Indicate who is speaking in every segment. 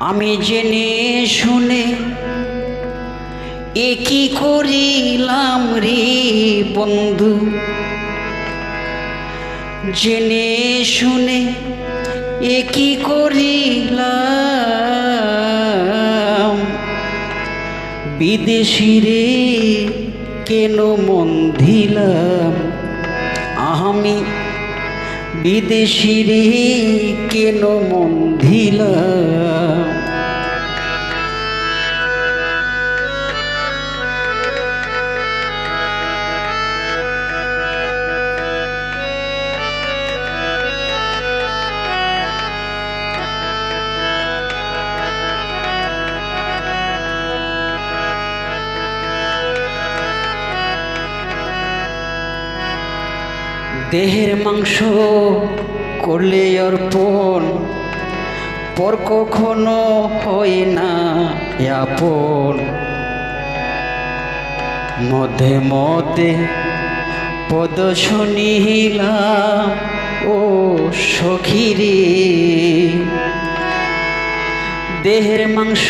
Speaker 1: আমি জেনে শুনে এ কি করিলাম রে বন্ধু, জেনে শুনে এ কি করিলাম। বিদেশিরে কেন মন দিলাম, আমি বিদেশিরে কেন মন দিলাম। দেহের মাংস করলে অর্পণ, পর কখনো হয় না আপন। মধ্যে মধ্যে পদ শুনিলাম ও সখীরে, দেহের মাংস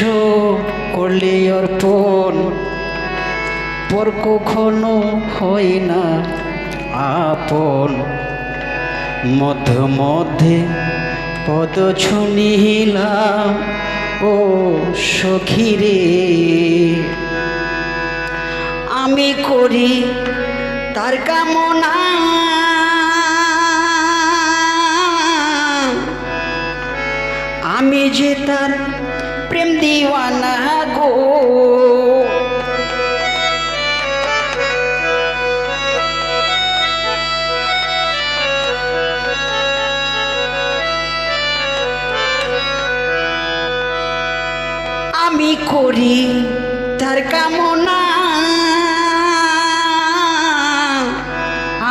Speaker 1: করলে অর্পণ, পর কখনো হয় না আপন। মধ্যে মধ্যে পদ শুনিলাম ও সখীরে, আমি করি তার কামনা, আমি যে তার প্রেম দিওয়ানা গো। আমি করি তার কামনা,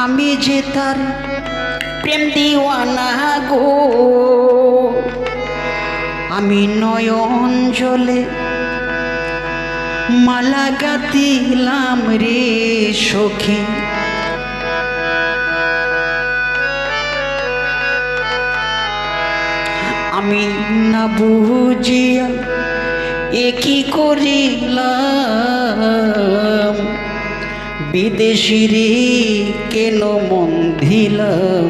Speaker 1: আমি যে তার প্রেম দিওয়ানা গো। আমি নয়ন জলে মালা গাঁথিলাম রে সখী, আমি না বুঝিয়া এ কি করিলাম। বিদেশিরে কেন মন দিলাম,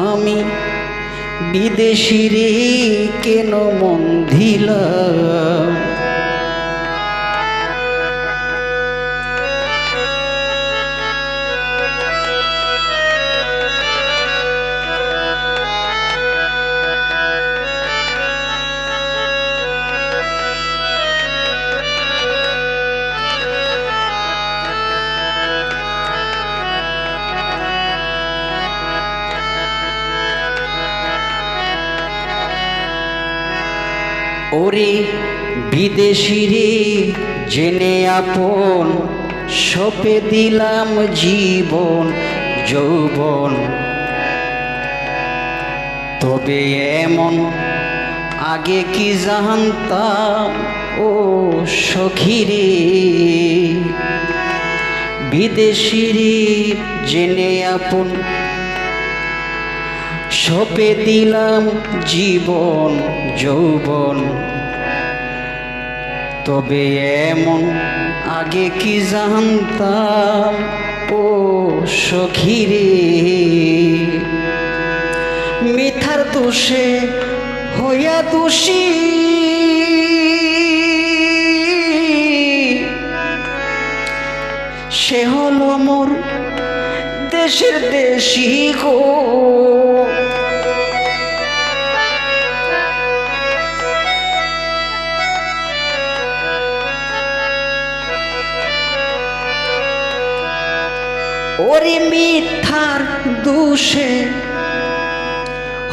Speaker 1: আমি বিদেশিরে কেন মন দিলাম। ওরে বিদেশিরে জেনে আপন, সপে দিলাম জীবন যৌবন। তবে এমন আগে কি জানতাম ও সখীরে, বিদেশিরে জেনে আপন, সপে দিলাম জীবন যৌবন। তবে এমন আগে কি জানতাম ও সখীরে, মিথার দোষে হইয়া দোষী, সে হলো মোর দেশের দেশি গো। ওরে মিথ্যার দোষে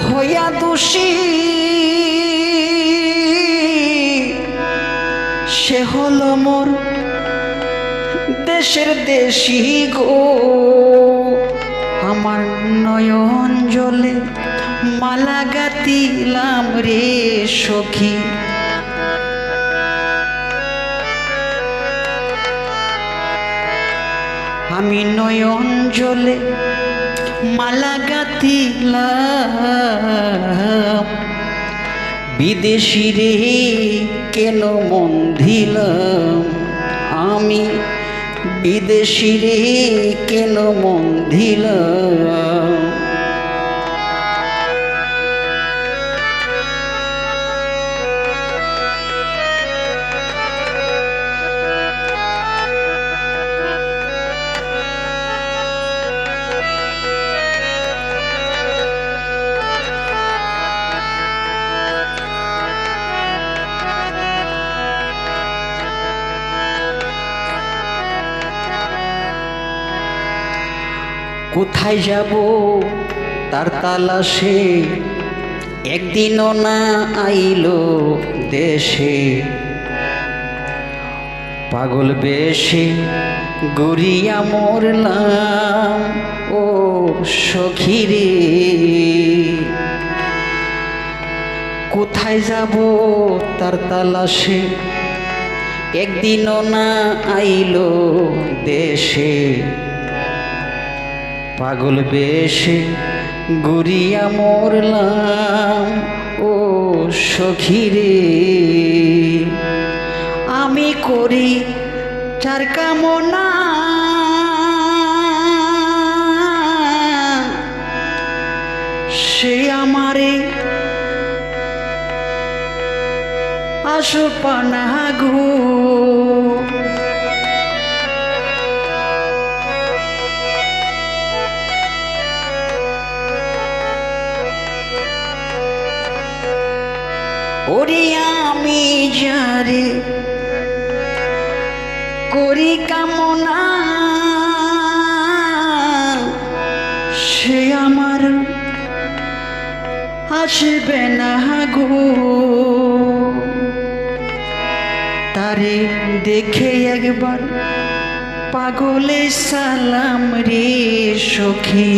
Speaker 1: হইয়া দোষী, সে হলো মোর দেশের দেশি গো। আমার নয়ন জলে মালা গাঁথিলাম রে সখী, আমি নয়ন জলে মালা গাঁথিলাম। বিদেশি রে কেন মন দিলাম আমি, বিদেশি রে কেন মন দিলাম। কোথায় যাব তার তালাশে, একদিনও না আইলো দেশে। পাগল বেশে গড়িয়া মরলাম ও সখী রে। কোথায় যাব তার তালাশে, একদিনও না আইলো দেশে। পাগল বেশে গড়িয়া মরলাম ও সখী রে। আমি করি যার কামনা, সে আমারে আশপানা গো। ওরে আমি যারে করি কামনা, সে আমার আসবে না গো। তারে দেখে একবার পাগলে সালাম রে সখী।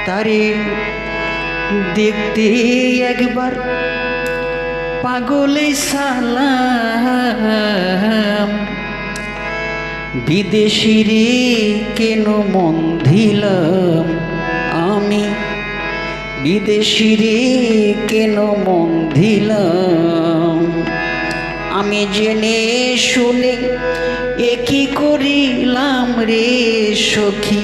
Speaker 1: তারে দেখতে একবার পাগলে সালাম। বিদেশি রে কেন মন দিলাম আমি, বিদেশি রে কেন মন দিলাম। আমি জেনে শুনে একই করিলাম রে সখী,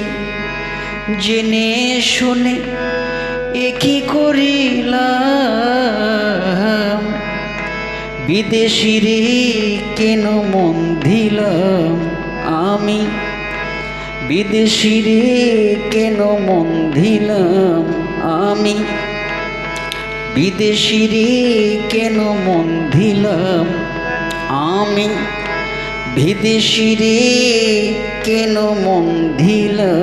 Speaker 1: জেনে শুনে একই করিলাম। বিদেশি রে কেন মন দিলাম আমি, বিদেশি রে কেন মন দিলাম আমি। বিদেশি রে কেন মন দিলাম আমি, বিদেশি রে কেন মন দিলাম।